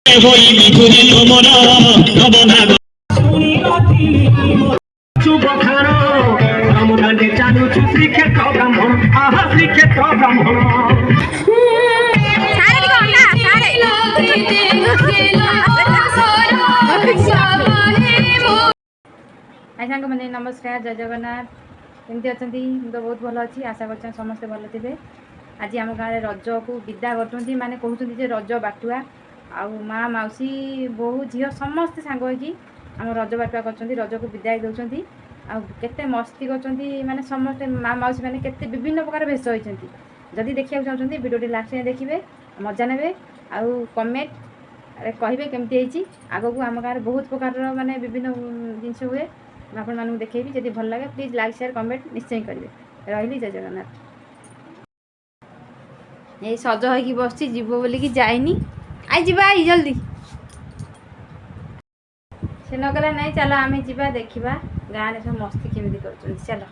साग मैंने नमस्कार जय जगन्नाथ केमती अच्छा तो बहुत भल अच्छी आशा कर समस्ते भल थे। आज आम गाँव रज को विदा कर माने कहते रज बाटुआ आउ माँ मौसी बहु झील समस्ते सांग आम रज बाटुआ कर रज को विदाई दौरान आते मस्ती कर माने समस्ते माँ मौसी मैंने केते विभिन्न प्रकार भेष होती। जदि देखा चाहते भिडियो लास्ट में देखिए मजा ने आउ कमेंट कहे केमती आग को आम गाँव बहुत प्रकार माने विभिन्न जिनस हुए आपण मानू देखेबी। जदि भल लगे प्लीज लाइक शेयर कमेंट निश्चय करेंगे। रही जय जगन्नाथ। ये सज होगी बस जीव बोलिकी जाइनी आई जीवा आई जल्दी से नगला नहीं चलो आम जीवा देखा गाँव में सब मस्ती केमी कर चलो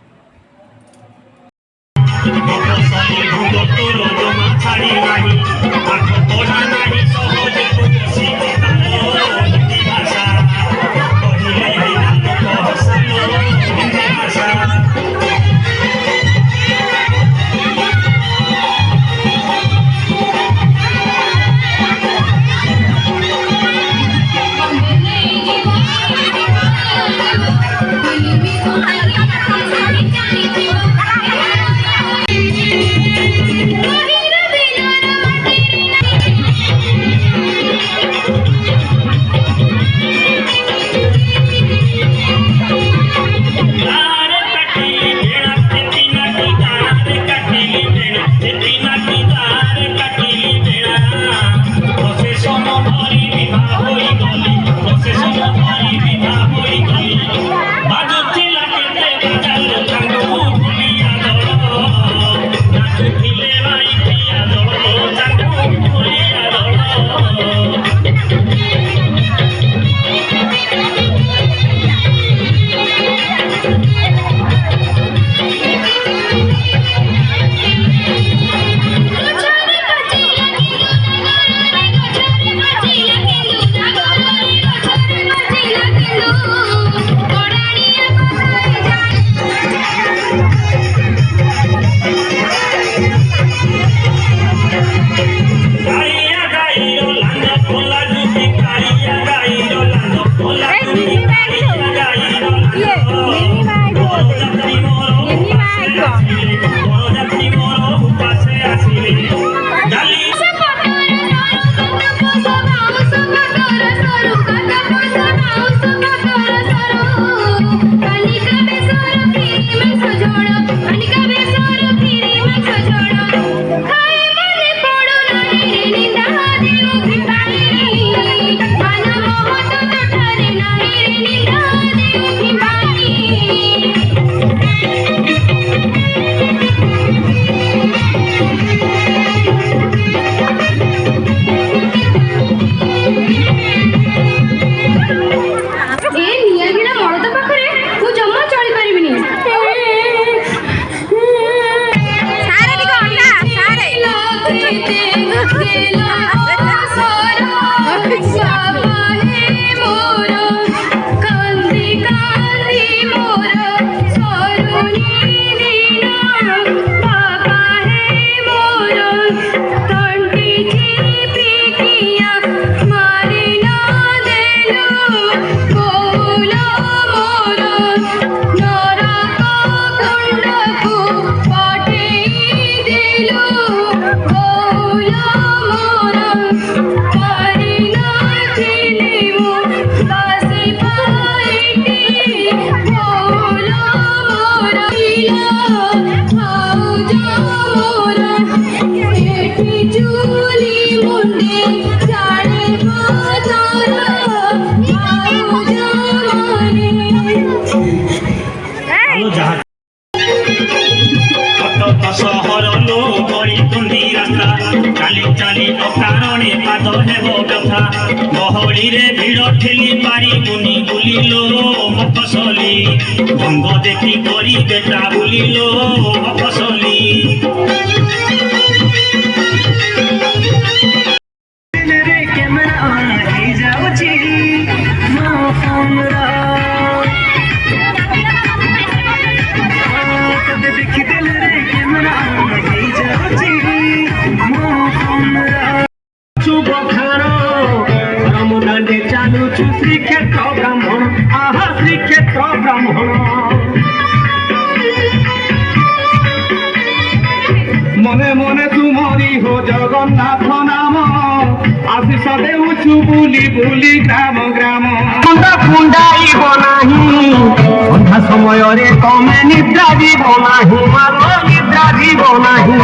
गहली रे भिड़ ठेली पारी मुनि बुलिलो मफसली भंग देखी करी बेटा बुलिलो मफसली कैमरा ଧାଣ ରମଦାଣ୍ଡେ ଚାଲୁଛୁ ଶ୍ରୀକ୍ଷେତ୍ର ବ୍ରାହ୍ମଣ ଆହା ଶ୍ରୀକ୍ଷେତ୍ର ବ୍ରାହ୍ମଣ মনে মনে তুমরি হো জগন্নাথ নাম আশিষ দেউছু বুলি বুলি গ্রাম গ্রাম কুণ্ডাইব নাহি সন্ধ্যা সময়রে তমে নিদ্রা দিব নাহি মালো নিদ্রা দিব নাহি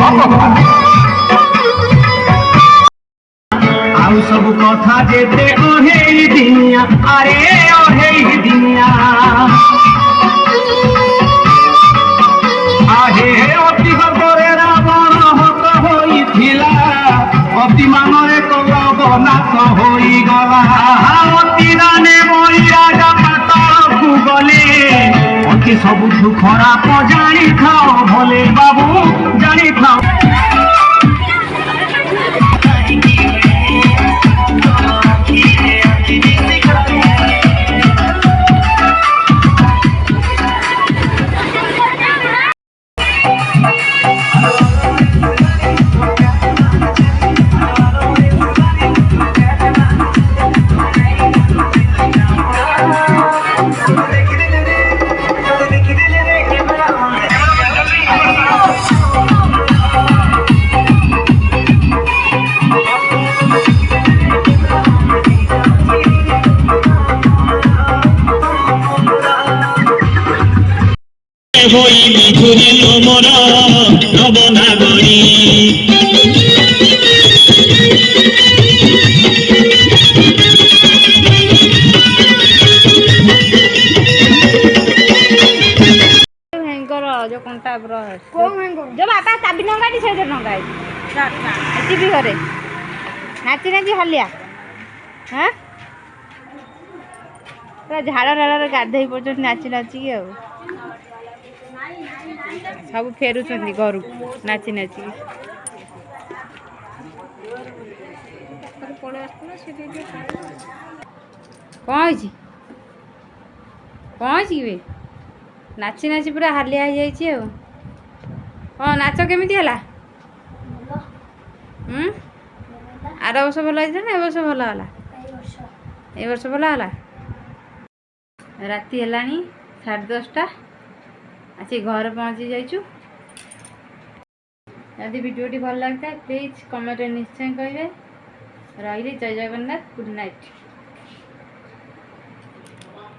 আউ সবু কথা যেতে অহেই দিনিয়া আরে অহেই দিনিয়া আহে অতি গর্বরে রাবণ হত হইছিলা অতি মানরে কৌরব নাশ হইগলা অতি দানে বই রাজা পাতালকু গলে অতি ସବୁଠୁ ଖରାପ ଜାଣିଥାଅ ଭଲେ ବାବୁ ଜାଣିଥାଅ হই নিধুরিল মোর নবনাগরী जो कंटा जो बापा चाबी नंगाटी से नंगाई टीवी घरे नाची नाची हलिया हाँ पूरा झाड़ नाड़ गाधे पड़े नाची नाचिक सब फेरुंट घर नाची नाचिक कौन कौन नाची नाची पूरा हालिया हो जाइए हाँ नाच केमी है आर वर्ष भल होता ना ए वर्ष भल है ए वर्ष भल है राति है 10:30 आसी घर पहुँची जाइचु यदि वीडियोटी भल लगता है प्लीज कमेंट निश्चय करेंगे रही जय जगन्नाथ गुड नाइट।